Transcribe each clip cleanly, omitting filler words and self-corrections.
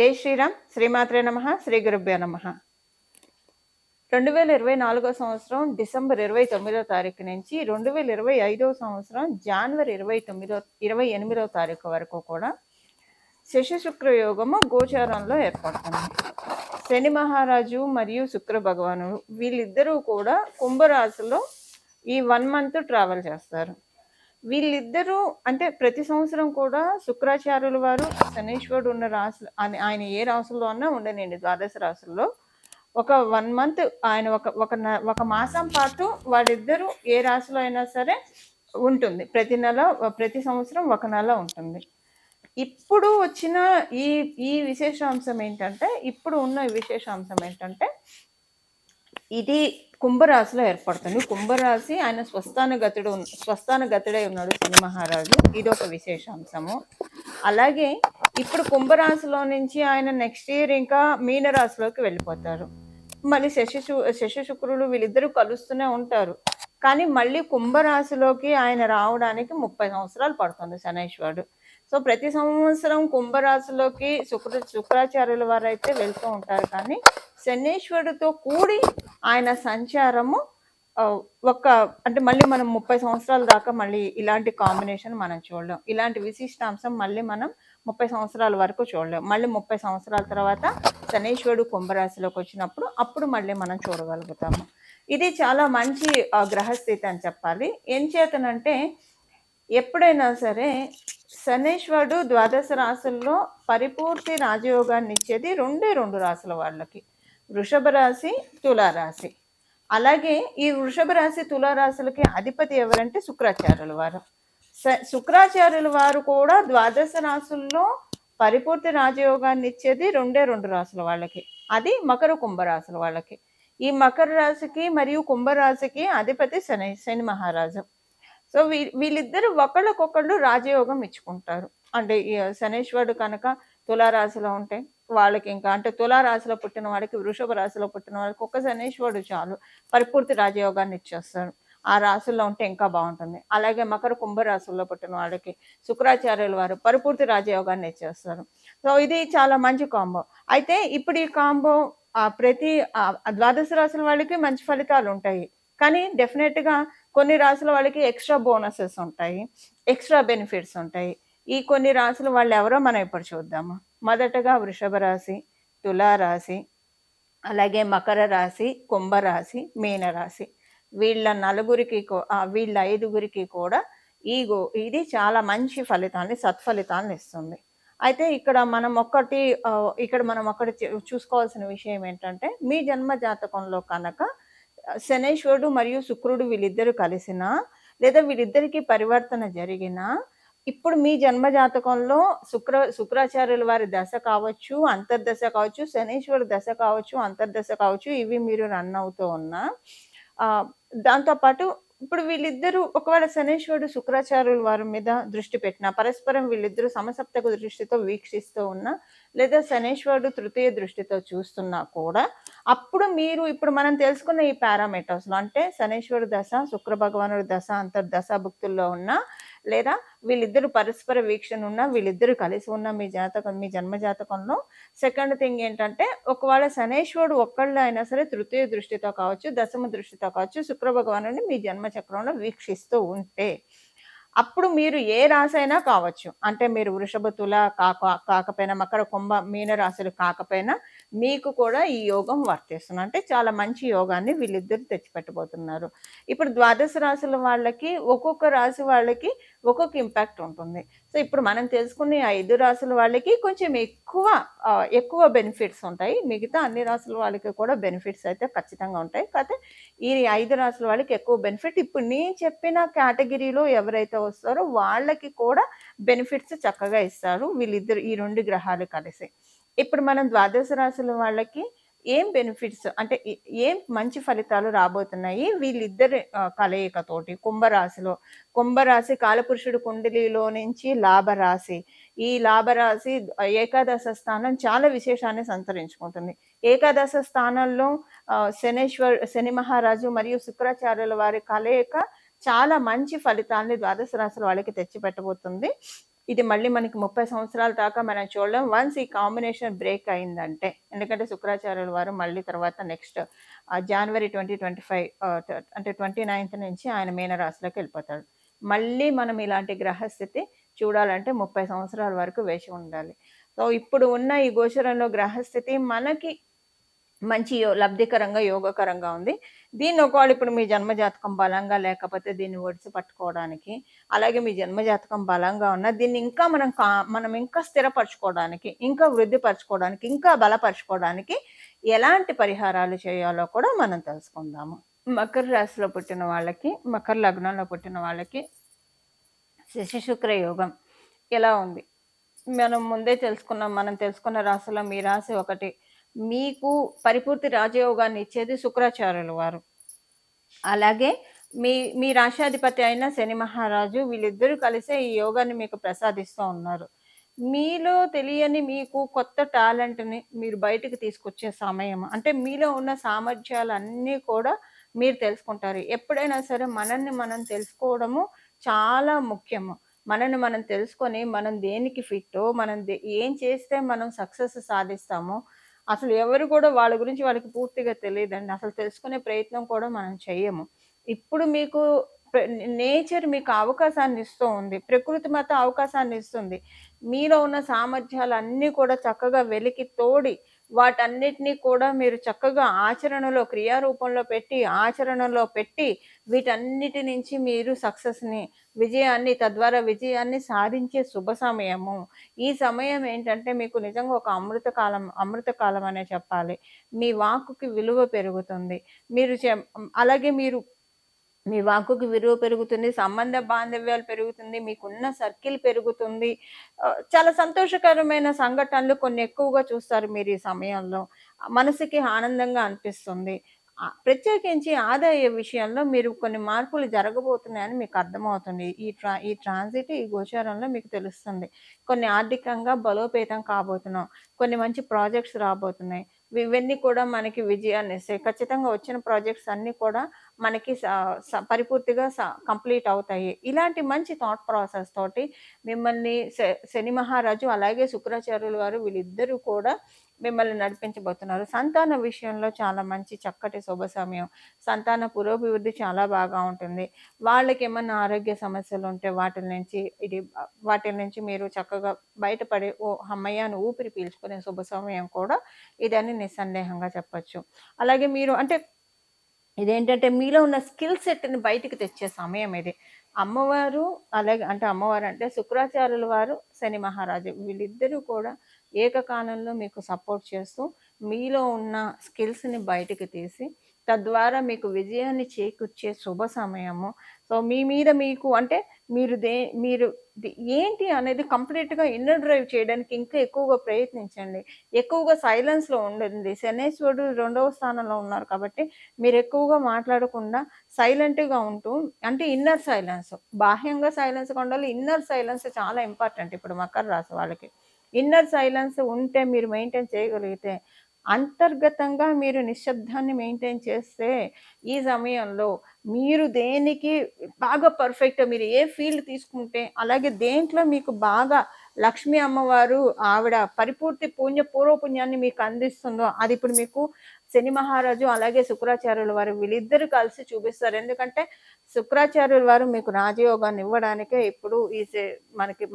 జై శ్రీరామ్. శ్రీమాత్రే నమః. శ్రీ గురుభ్యో నమః. 2024 సంవత్సరం డిసెంబర్ 29వ తారీఖు నుంచి 2025 సంవత్సరం జనవరి 28వ తారీఖు వరకు కూడా శశి శుక్ర యోగము గోచారంలో ఏర్పడుతుంది. శని మహారాజు మరియు శుక్ర భగవానుడు వీళ్ళిద్దరూ కూడా కుంభరాశిలో ఈ 1 మంత్ ట్రావెల్ చేస్తారు. వీళ్ళిద్దరూ అంటే ప్రతి సంవత్సరం కూడా శుక్రాచార్యుల వారు శనీశ్వరుడు ఉన్న రాశులు ఆయన ఏ రాశుల్లో అన్నా ఉండనండి, ద్వాదశ రాశుల్లో ఒక 1 మంత్ ఆయన ఒక మాసం పాటు వాళ్ళిద్దరూ ఏ రాశిలో అయినా సరే ఉంటుంది. ప్రతి సంవత్సరం ఒక నెల ఉంటుంది. ఇప్పుడు వచ్చిన ఈ విశేషాంశం ఏంటంటే ఇది కుంభరాశిలో ఏర్పడుతుంది. కుంభరాశి ఆయన స్వస్థాన గతుడై ఉన్నాడు శని మహారాజు. ఇది ఒక విశేషాంశము. అలాగే ఇప్పుడు కుంభరాశిలో నుంచి ఆయన నెక్స్ట్ ఇయర్ ఇంకా మీనరాశిలోకి వెళ్ళిపోతారు. మళ్ళీ శశి శుక్రుడు వీళ్ళిద్దరూ కలుస్తూనే ఉంటారు. కానీ మళ్ళీ కుంభరాశిలోకి ఆయన రావడానికి 30 సంవత్సరాలు పడుతుంది శనైశ్వరుడు. సో ప్రతి సంవత్సరం కుంభరాశిలోకి శుక్రాచార్యుల వారు అయితే వెళ్తూ ఉంటారు. కానీ శనీశ్వరుడితో కూడి ఆయన సంచారము అంటే మళ్ళీ మనం 30 సంవత్సరాల దాకా మళ్ళీ ఇలాంటి కాంబినేషన్ మనం చూడలేం. ఇలాంటి విశిష్టాంశం మళ్ళీ మనం 30 సంవత్సరాల వరకు చూడలేం. మళ్ళీ 30 సంవత్సరాల తర్వాత శనీశ్వరుడు కుంభరాశిలోకి వచ్చినప్పుడు అప్పుడు మళ్ళీ మనం చూడగలుగుతాము. ఇది చాలా మంచి గ్రహస్థితి అని చెప్పాలి. ఏం చేతనంటే ఎప్పుడైనా సరే శనీశ్వరుడు ద్వాదశ రాశుల్లో పరిపూర్తి రాజయోగాన్ని ఇచ్చేది రెండు రాశుల వాళ్ళకి, వృషభ రాశి, తులారాశి. అలాగే ఈ వృషభ రాశి తులారాశులకి అధిపతి ఎవరంటే శుక్రాచార్యుల వారు. శుక్రాచార్యుల వారు కూడా ద్వాదశ రాశుల్లో పరిపూర్తి రాజయోగాన్ని ఇచ్చేది రెండు రాశుల వాళ్ళకి, అది మకర కుంభరాశుల వాళ్ళకి. ఈ మకర రాశికి మరియు కుంభరాశికి అధిపతి శని మహారాజు. సో వీళ్ళిద్దరు ఒకళ్ళకొకళ్ళు రాజయోగం ఇచ్చుకుంటారు. అంటే శనీశ్వరుడు కనుక తులారాశిలో ఉంటే వాళ్ళకి ఇంకా అంటే తులారాశిలో పుట్టిన వాడికి, వృషభ రాశిలో పుట్టిన వాడికి ఒక్క శనీశ్వరుడు చాలు పరిపూర్తి రాజయోగాన్ని ఇచ్చేస్తారు. ఆ రాశుల్లో ఉంటే ఇంకా బాగుంటుంది. అలాగే మకర కుంభరాశుల్లో పుట్టిన వాడికి శుక్రాచార్యుల వారు పరిపూర్తి రాజయోగాన్ని ఇచ్చేస్తారు. సో ఇది చాలా మంచి కాంబో. అయితే ఇప్పుడు ఈ కాంబో ప్రతి ద్వాదశ రాశుల వాళ్ళకి మంచి ఫలితాలు ఉంటాయి. కానీ డెఫినెట్గా కొన్ని రాశుల వాళ్ళకి ఎక్స్ట్రా బోనసెస్ ఉంటాయి, ఎక్స్ట్రా బెనిఫిట్స్ ఉంటాయి. ఈ కొన్ని రాశుల వాళ్ళు ఎవరో మనం ఇప్పుడు చూద్దాము. మొదటగా వృషభ రాశి, తులారాశి, అలాగే మకర రాశి, కుంభరాశి, మీనరాశి. వీళ్ళ 5గురికి కూడా ఇది చాలా మంచి ఫలితాన్ని, సత్ఫలితాన్ని ఇస్తుంది. అయితే ఇక్కడ మనం ఒకటి చూసుకోవాల్సిన విషయం ఏంటంటే మీ జన్మ జాతకంలో కనుక శనీశ్వరుడు మరియు శుక్రుడు వీళ్ళిద్దరు కలిసినా లేదా వీళ్ళిద్దరికి పరివర్తన జరిగినా ఇప్పుడు మీ జన్మ జాతకంలో శుక్రాచార్యుల వారి దశ కావచ్చు, అంతర్దశ కావచ్చు, శనీశ్వరు దశ కావచ్చు, అంతర్దశ కావచ్చు, ఇవి మీరు రన్ అవుతూ ఉన్నా దాంతోపాటు ఇప్పుడు వీళ్ళిద్దరూ ఒకవేళ శనీశ్వరుడు శుక్రాచార్యుల వారి మీద దృష్టి పెట్టినా, పరస్పరం వీళ్ళిద్దరూ సమసప్తక దృష్టితో వీక్షిస్తూ ఉన్నా లేదా శనీశ్వరుడు తృతీయ దృష్టితో చూస్తున్నా కూడా అప్పుడు ఇప్పుడు మనం తెలుసుకున్న ఈ పారామీటర్స్లో అంటే శనీశ్వరుడు దశ, శుక్ర భగవానుడి దశ, అంతర్దశ భుక్తుల్లో ఉన్నా లేదా వీళ్ళిద్దరు పరస్పర వీక్షణ ఉన్నా, వీళ్ళిద్దరు కలిసి ఉన్న మీ జన్మ జాతకంలో సెకండ్ థింగ్ ఏంటంటే ఒకవేళ శనీశ్వరుడు ఒక్కళ్ళు అయినా సరే తృతీయ దృష్టితో కావచ్చు, దశమ దృష్టితో కావచ్చు శుక్ర భగవానుడిని మీ జన్మ చక్రంలో వీక్షిస్తూ ఉంటే అప్పుడు మీరు ఏ రాశి అయినా కావచ్చు, అంటే మీరు వృషభ, తుల కాకపోయినా, మకర, కుంభ, మీన రాశులు కాకపోయినా మీకు కూడా ఈ యోగం వర్తిస్తుంది. అంటే చాలా మంచి యోగాన్ని వీళ్ళిద్దరు తెచ్చిపెట్టబోతున్నారు. ఇప్పుడు ద్వాదశ రాశుల వాళ్ళకి ఒక్కొక్క రాశి వాళ్ళకి ఒక్కొక్క ఇంపాక్ట్ ఉంటుంది. సో ఇప్పుడు మనం తెలుసుకునే 5 రాశుల వాళ్ళకి కొంచెం ఎక్కువ బెనిఫిట్స్ ఉంటాయి. మిగతా అన్ని రాశుల వాళ్ళకి కూడా బెనిఫిట్స్ అయితే ఖచ్చితంగా ఉంటాయి. కాకపోతే ఈ 5 రాశుల వాళ్ళకి ఎక్కువ బెనిఫిట్. ఇప్పుడు నేను చెప్పిన కేటగిరీలో ఎవరైతే వస్తారో వాళ్ళకి కూడా బెనిఫిట్స్ చక్కగా ఇస్తారు వీళ్ళిద్దరు, ఈ 2 గ్రహాలు కలిసి. ఇప్పుడు మనం ద్వాదశ రాశుల వాళ్ళకి ఏం బెనిఫిట్స్ అంటే ఏం మంచి ఫలితాలు రాబోతున్నాయి వీళ్ళిద్దరి కలయికతోటి. కుంభరాశి కాలపురుషుడు కుండలిలో నుంచి లాభరాశి. ఈ లాభరాశి ఏకాదశ స్థానం చాలా విశేషాన్ని సంతరించుకుంటుంది. ఏకాదశ స్థానంలో శని మహారాజు మరియు శుక్రాచార్యుల వారి కలయిక చాలా మంచి ఫలితాన్ని ద్వాదశ రాశుల వాళ్ళకి తెచ్చిపెట్టబోతుంది. ఇది మళ్ళీ మనకి 30 సంవత్సరాల దాకా మనం చూడలేం. వన్స్ ఈ కాంబినేషన్ బ్రేక్ అయిందంటే. ఎందుకంటే శుక్రాచార్యుల వారు మళ్ళీ తర్వాత నెక్స్ట్ జనవరి 2025 అంటే 29థ్ నుంచి ఆయన మీన రాశిలోకెళ్ళిపోతాడు. మళ్ళీ మనం ఇలాంటి గ్రహస్థితి చూడాలంటే 30 సంవత్సరాల వరకు వేచి ఉండాలి. సో, ఇప్పుడు ఉన్న ఈ గోచరంలో గ్రహస్థితి మనకి మంచి లబ్ధికరంగా, యోగకరంగా ఉంది. దీన్ని ఒకవేళ ఇప్పుడు మీ జన్మజాతకం బలంగా లేకపోతే దీన్ని ఒడిసి పట్టుకోవడానికి, అలాగే మీ జన్మజాతకం బలంగా ఉన్నా దీన్ని ఇంకా మనం ఇంకా స్థిరపరచుకోవడానికి, ఇంకా వృద్ధిపరచుకోవడానికి, ఇంకా బలపరుచుకోవడానికి ఎలాంటి పరిహారాలు చేయాలో కూడా మనం తెలుసుకుందాము. మకర రాశిలో పుట్టిన వాళ్ళకి, మకర లగ్నంలో పుట్టిన వాళ్ళకి శశి-శుక్ర యోగం ఎలా ఉంది? మనం తెలుసుకున్న రాశిలో మీ రాశి ఒకటి. మీకు పరిపూర్తి రాజయోగాన్ని ఇచ్చేది శుక్రాచార్యుల వారు. అలాగే మీ మీ రాశాధిపతి అయిన శని మహారాజు వీళ్ళిద్దరూ కలిసే ఈ యోగాన్ని మీకు ప్రసాదిస్తూ ఉన్నారు. మీలో తెలియని మీకు కొత్త టాలెంట్‌ని మీరు బయటకు తీసుకొచ్చే సమయం. అంటే మీలో ఉన్న సామర్థ్యాలన్నీ కూడా మీరు తెలుసుకుంటారు. ఎప్పుడైనా సరే మనల్ని మనం తెలుసుకోవడము చాలా ముఖ్యము. మనల్ని మనం తెలుసుకొని మనం దేనికి ఫిట్టో, మనం ఏం చేస్తే మనం సక్సెస్ సాధిస్తామో, అసలు ఎవరు కూడా వాళ్ళ గురించి వాళ్ళకి పూర్తిగా తెలీదండి. అసలు తెలుసుకునే ప్రయత్నం కూడా మనం చెయ్యము. ఇప్పుడు మీకు నేచర్ మీకు అవకాశాన్ని ఇస్తూ ఉంది. ప్రకృతి మాత అవకాశాన్ని ఇస్తుంది. మీలో ఉన్న సామర్థ్యాలన్నీ కూడా చక్కగా వెలికి తోడి, వాటన్నిటిని కూడా మీరు చక్కగా ఆచరణలో ఆచరణలో పెట్టి, వీటన్నిటి నుంచి మీరు తద్వారా విజయాన్ని సాధించే శుభ సమయము. ఈ సమయం ఏంటంటే మీకు నిజంగా ఒక అమృత కాలం అనే చెప్పాలి. మీ వాక్కుకి విలువ పెరుగుతుంది. అలాగే మీ వాక్కుకి విలువ పెరుగుతుంది. సంబంధ బాంధవ్యాలు పెరుగుతుంది. మీకున్న సర్కిల్ పెరుగుతుంది. చాలా సంతోషకరమైన సంఘటనలు కొన్ని ఎక్కువగా చూస్తారు మీరు ఈ సమయంలో. మనసుకి ఆనందంగా అనిపిస్తుంది. ప్రత్యేకించి ఆదాయ విషయంలో మీరు కొన్ని మార్పులు జరగబోతున్నాయని మీకు అర్థమవుతుంది. ఈ ట్రాన్సిట్, ఈ గోచారంలో మీకు తెలుస్తుంది. కొన్ని ఆర్థికంగా బలోపేతం కాబోతున్నాం. కొన్ని మంచి ప్రాజెక్ట్స్ రాబోతున్నాయి. ఇవన్నీ కూడా మనకి విజయాన్నిస్తాయి. ఖచ్చితంగా వచ్చిన ప్రాజెక్ట్స్ అన్నీ కూడా మనకి పరిపూర్తిగా కంప్లీట్ అవుతాయి. ఇలాంటి మంచి థాట్ ప్రాసెస్ తోటి మిమ్మల్ని శని మహారాజు అలాగే శుక్రాచార్యుల వారు వీళ్ళిద్దరూ కూడా మిమ్మల్ని నడిపించబోతున్నారు. సంతాన విషయంలో చాలా మంచి చక్కటి శుభ సమయం. సంతాన పురోభివృద్ధి చాలా బాగా ఉంటుంది. వాళ్ళకి ఏమన్నా ఆరోగ్య సమస్యలు ఉంటే వాటి నుంచి మీరు చక్కగా బయటపడి హమ్మయ్య అని ఊపిరి పీల్చుకునే శుభ సమయం కూడా ఇదని నిస్సందేహంగా చెప్పొచ్చు. అలాగే మీరు ఇదేంటంటే మీలో ఉన్న స్కిల్ సెట్‌ని బయటికి తెచ్చే సమయం ఇది. అమ్మవారు అంటే శుక్రాచార్యుల వారు, శని మహారాజు వీళ్ళిద్దరూ కూడా ఏకకాలంలో మీకు సపోర్ట్ చేస్తూ మీలో ఉన్న స్కిల్స్‌ని బయటికి తీసి తద్వారా మీకు విజయాన్ని చేకూర్చే శుభ సమయము. సో, మీ మీద మీకు అంటే మీరు ఏంటి అనేది కంప్లీట్‌గా ఇన్నర్ డ్రైవ్ చేయడానికి ఇంకా ఎక్కువగా ప్రయత్నించండి. ఎక్కువగా సైలెన్స్‌లో ఉండండి. శనేశ్వరుడు 2వ స్థానంలో ఉన్నారు కాబట్టి మీరు ఎక్కువగా మాట్లాడకుండా సైలెంట్‌గా ఉంటూ అంటే ఇన్నర్ సైలెన్స్. బాహ్యంగా సైలెన్స్‌గా ఉండాలి. ఇన్నర్ సైలెన్స్ చాలా ఇంపార్టెంట్ ఇప్పుడు మకర రాశి వాళ్ళకి. ఇన్నర్ సైలెన్స్ ఉంటే మీరు మెయింటైన్ చేయగలిగితే అంతర్గతంగా మీరు నిశ్శబ్దాన్ని మెయింటైన్ చేస్తే ఈ సమయంలో మీరు దేనికి బాగా పర్ఫెక్ట్ మీరు ఏ ఫీల్డ్ తీసుకుంటే అలాగే దేంట్లో మీకు బాగా లక్ష్మీ అమ్మవారు ఆవిడ పరిపూర్తి పూర్వపుణ్యాన్ని మీకు అందిస్తుందో అది ఇప్పుడు మీకు శని మహారాజు అలాగే శుక్రాచార్యుల వారు వీళ్ళిద్దరు కలిసి చూపిస్తారు. ఎందుకంటే శుక్రాచార్యుల వారు మీకు రాజయోగాన్ని ఇవ్వడానికే ఇప్పుడు మనకి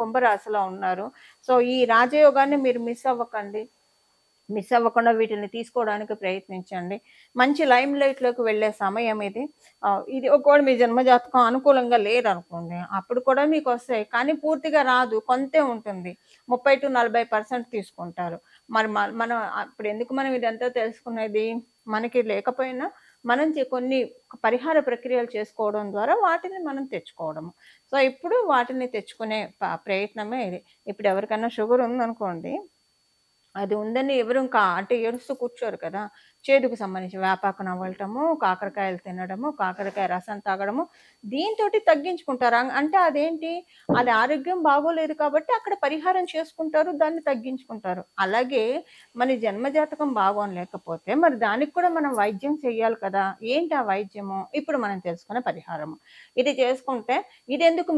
కుంభరాశిలో ఉన్నారు. సో, ఈ రాజయోగాన్ని మీరు మిస్ అవ్వకుండా వీటిని తీసుకోవడానికి ప్రయత్నించండి. మంచి లైమ్ లైట్‌లోకి వెళ్ళే సమయం ఇది. ఇది ఒకవేళ మీ జన్మజాతకం అనుకూలంగా లేదనుకోండి, అప్పుడు కూడా మీకొస్తాయి. కానీ పూర్తిగా రాదు. కొంతే ఉంటుంది. 30-40% తీసుకుంటారు. మరి మనం మనం ఇదంతా తెలుసుకునేది మనకి లేకపోయినా మనం కొన్ని పరిహార ప్రక్రియలు చేసుకోవడం ద్వారా వాటిని మనం తెచ్చుకోవడము. సో, ఇప్పుడు వాటిని తెచ్చుకునే ప్రయత్నమే ఇది. ఇప్పుడు ఎవరికైనా షుగర్ ఉందనుకోండి, అది ఉందని ఎవరు అంటే ఏడుస్తూ కూర్చోరు కదా! చేదుకు సంబంధించి వేపాకు నమలటము, కాకరకాయలు తినడము, కాకరకాయ రసం తాగడము, దీనితోటి తగ్గించుకుంటారు. అంటే అదేంటి, అది ఆరోగ్యం బాగోలేదు కాబట్టి అక్కడ పరిహారం చేసుకుంటారు, దాన్ని తగ్గించుకుంటారు. అలాగే మన జన్మజాతకం బాగోలేకపోతే మరి దానికి కూడా మనం వైద్యం చేయాలి కదా! ఏంటి ఆ వైద్యము? ఇప్పుడు మనం తెలుసుకునే పరిహారము. ఇది చేసుకుంటే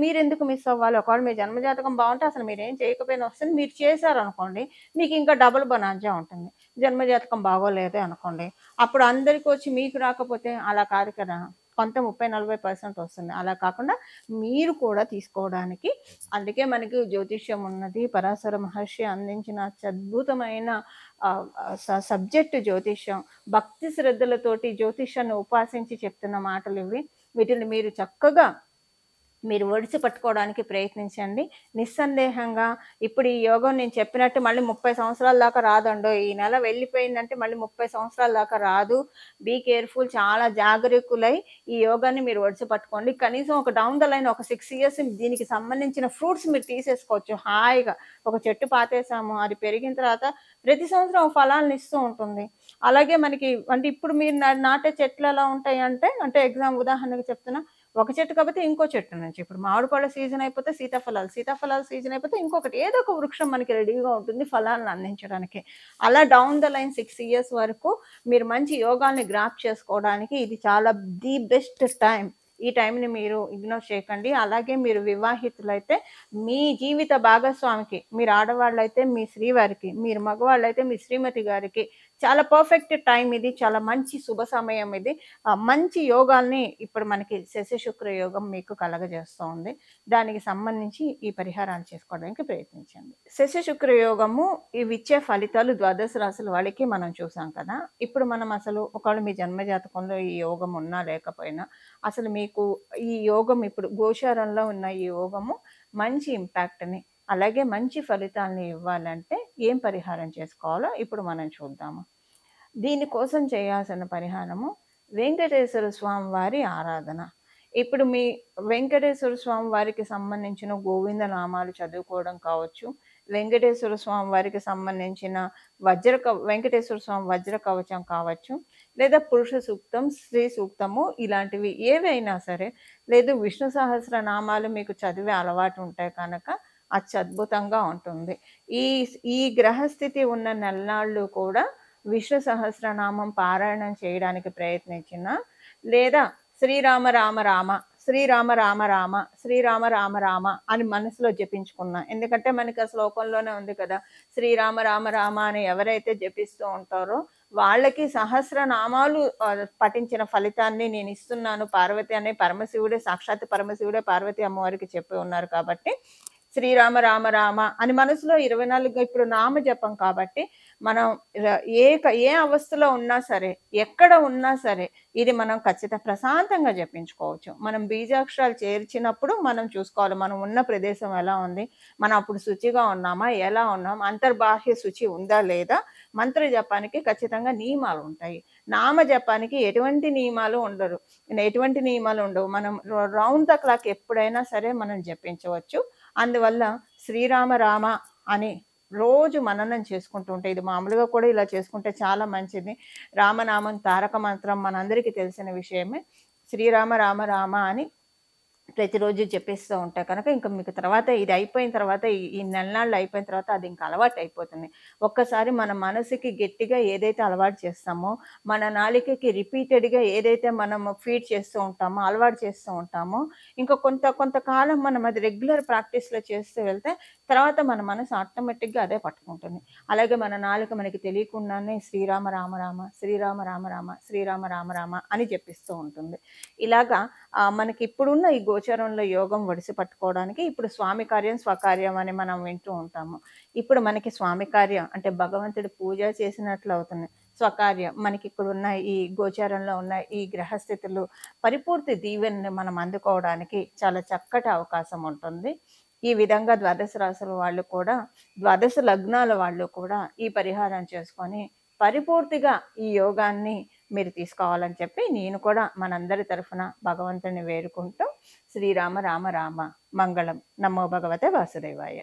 మీరెందుకు మిస్ అవ్వాలి? ఒకవేళ మీ జన్మజాతకం బావుంటే అసలు మీరేం చేయకపోయినా వస్తుంది. మీరు చేశారనుకోండి, మీకు ఇంకా డబుల్ బొనాంజా ఉంటుంది. జన్మజాతకం బాగోలేదే అనుకోండి, అప్పుడు అందరికి వచ్చి మీకు రాకపోతే అలా కాదు కదా! కొంత 30-40% వస్తుంది. అలా కాకుండా మీరు కూడా తీసుకోవడానికి, అందుకే మనకి జ్యోతిష్యం ఉన్నది. పరాశర మహర్షి అందించిన అత్యద్భుతమైన సబ్జెక్ట్ జ్యోతిష్యం. భక్తి శ్రద్ధలతోటి జ్యోతిష్యాన్ని ఉపాసించి చెప్తున్న మాటలివి. వీటిని మీరు చక్కగా ఒడిసి పట్టుకోవడానికి ప్రయత్నించండి. నిస్సందేహంగా ఇప్పుడు ఈ యోగం నేను చెప్పినట్టు మళ్ళీ 30 సంవత్సరాల దాకా రాదండోయ్! ఈ నెల వెళ్ళిపోయిందంటే మళ్ళీ 30 సంవత్సరాల దాకా రాదు. బీ కేర్‌ఫుల్, చాలా జాగరూకులై ఈ యోగాన్ని మీరు ఒడిసి పట్టుకోండి. కనీసం ఒక డౌన్ ద లైన్ ఒక 6 ఇయర్స్ దీనికి సంబంధించిన ఫ్రూట్స్ మీరు తీసేసుకోవచ్చు హాయిగా. ఒక చెట్టు పాతేసాము, అది పెరిగిన తర్వాత ప్రతి సంవత్సరం ఫలాలను ఇస్తూ ఉంటుంది. అలాగే మనకి అంటే ఇప్పుడు మీరు నాటే చెట్లు ఎలా ఉంటాయంటే, ఉదాహరణకు చెప్తున్నా, ఒక చెట్టు కాకపోతే ఇంకో చెట్టు నుంచి. ఇప్పుడు మామిడి పళ్ళ సీజన్ అయిపోతే సీతాఫలాల సీజన్ అయిపోతే ఇంకొకటి ఏదో ఒక వృక్షం మనకి రెడీగా ఉంటుంది ఫలాలను అందించడానికి. అలా డౌన్ ద లైన్ 6 ఇయర్స్ వరకు మీరు మంచి యోగాల్ని గ్రాప్ చేసుకోవడానికి ఇది చాలా ది బెస్ట్ టైం. ఈ టైంని మీరు ఇగ్నోర్ చేయకండి. అలాగే మీరు వివాహితులైతే మీ జీవిత భాగస్వామికి, మీరు ఆడవాళ్ళైతే మీ శ్రీవారికి, మీరు మగవాళ్ళైతే మీ శ్రీమతి గారికి చాలా పర్ఫెక్ట్ టైం ఇది. చాలా మంచి శుభ సమయం ఇది. మంచి యోగాల్ని ఇప్పుడు మనకి శశి-శుక్ర యోగం మీకు కలగజేస్తూ ఉంది. దానికి సంబంధించి ఈ పరిహారాలు చేసుకోవడానికి ప్రయత్నించండి. శశి-శుక్ర యోగము ఇవిచ్చే ఫలితాలు ద్వాదశ రాశుల వాళ్ళకి మనం చూసాం కదా! ఇప్పుడు మనం అసలు ఒకవేళ మీ జన్మజాతకంలో ఈ యోగం ఉన్నా లేకపోయినా, అసలు మీకు ఈ యోగం ఇప్పుడు గోచారంలో ఉన్న ఈ యోగము మంచి ఇంపాక్ట్‌ని, అలాగే మంచి ఫలితాల్ని ఇవ్వాలంటే ఏం పరిహారం చేసుకోవాలో ఇప్పుడు మనం చూద్దాము. దీనికోసం చేయాల్సిన పరిహారము వెంకటేశ్వర స్వామి వారి ఆరాధన. ఇప్పుడు మీ వెంకటేశ్వర స్వామి వారికి సంబంధించిన గోవింద నామాలు చదువుకోవడం కావచ్చు, వెంకటేశ్వర స్వామి వారికి సంబంధించిన వెంకటేశ్వర స్వామి వజ్ర కవచం కావచ్చు, లేదా పురుష సూక్తం, స్త్రీ సూక్తము ఇలాంటివి ఏవైనా సరే, లేదు విష్ణు సహస్ర నామాలు మీకు చదివే అలవాటు ఉంటే కనుక అత్యద్భుతంగా ఉంటుంది. ఈ ఈ గ్రహస్థితి ఉన్న నెలనాళ్ళు కూడా విష్ణు సహస్రనామం పారాయణం చేయడానికి ప్రయత్నించిన, లేదా శ్రీరామ రామ రామ, శ్రీరామ రామ రామ, శ్రీరామ రామ రామ అని మనసులో జపించుకున్నా. ఎందుకంటే మనకి ఆ శ్లోకంలోనే ఉంది కదా, శ్రీరామ రామ రామ అని ఎవరైతే జపిస్తూ ఉంటారో వాళ్ళకి సహస్రనామాలు పఠించిన ఫలితాన్ని నేను ఇస్తున్నాను పార్వతి అనే పరమశివుడే, సాక్షాత్ పరమశివుడే పార్వతి అమ్మవారికి చెప్పి ఉన్నారు కాబట్టి శ్రీరామ రామ రామ అని మనసులో 24 ఇప్పుడు నామ జపం కాబట్టి మనం ఏ అవస్థలో ఉన్నా సరే, ఎక్కడ ఉన్నా సరే ఇది మనం ఖచ్చితంగా ప్రశాంతంగా జపించుకోవచ్చు. మనం బీజాక్షరాలు చేర్చినప్పుడు మనం చూసుకోవాలి మనం ఉన్న ప్రదేశం ఎలా ఉంది, మనం అప్పుడు శుచిగా ఉన్నామా, ఎలా ఉన్నాం, అంతర్బాహ్య శుచి ఉందా లేదా. మంత్ర జపానికి ఖచ్చితంగా నియమాలు ఉంటాయి. నామ జపానికి ఎటువంటి నియమాలు ఉండవు. మనం రౌండ్ ద క్లాక్ ఎప్పుడైనా సరే మనం జపించవచ్చు. అందువల్ల శ్రీరామ రామ అని రోజు మననం చేసుకుంటూ ఉంటే, ఇది మామూలుగా కూడా ఇలా చేసుకుంటే చాలా మంచిది. రామనామం తారక మంత్రం మనందరికీ తెలిసిన విషయమే. శ్రీరామ రామ రామ అని ప్రతిరోజు చెప్పేస్తూ ఉంటా కనుక ఇంకా మీకు తర్వాత ఇది అయిపోయిన తర్వాత ఈ నెలనాళ్ళు అయిపోయిన తర్వాత అది ఇంకా అలవాటు అయిపోతుంది. ఒక్కసారి మన మనసుకి గట్టిగా ఏదైతే అలవాటు చేస్తామో, మన నాలికకి రిపీటెడ్గా ఏదైతే మనం ఫీడ్ చేస్తూ ఉంటామో, అలవాటు చేస్తూ ఉంటామో, ఇంకా కొంతకాలం మనం అది రెగ్యులర్ ప్రాక్టీస్లో చేస్తూ వెళ్తే తర్వాత మన మనసు ఆటోమేటిక్గా అదే పట్టుకుంటుంది. అలాగే మన నాలుక మనకి తెలియకుండానే శ్రీరామ రామ రామ, శ్రీరామ రామ రామ, శ్రీరామ రామ రామ అని చెప్పిస్తూ ఉంటుంది. ఇలాగా మనకి ఇప్పుడున్న ఈ గోచరంలో యోగం ఒడిసి పట్టుకోవడానికి ఇప్పుడు స్వామి కార్యం స్వకార్యం అని మనం వింటూ ఉంటాము. ఇప్పుడు మనకి స్వామి కార్యం అంటే భగవంతుడి పూజ చేసినట్లు అవుతుంది. స్వకార్యం మనకి ఇక్కడ ఉన్న ఈ గోచారంలో ఉన్న ఈ గ్రహస్థితులు పరిపూర్తి దీవెనని మనం అందుకోవడానికి చాలా చక్కటి అవకాశం ఉంటుంది. ఈ విధంగా ద్వాదశ రాశుల వాళ్ళు కూడా, ద్వాదశ లగ్నాల వాళ్ళు కూడా ఈ పరిహారం చేసుకొని పరిపూర్తిగా ఈ యోగాన్ని మీరు తీసుకోవాలని చెప్పి నేను కూడా మనందరి తరఫున భగవంతుని వేడుకుంటూ శ్రీరామ రామ రామ మంగళం. నమో భగవతే వాసుదేవాయ.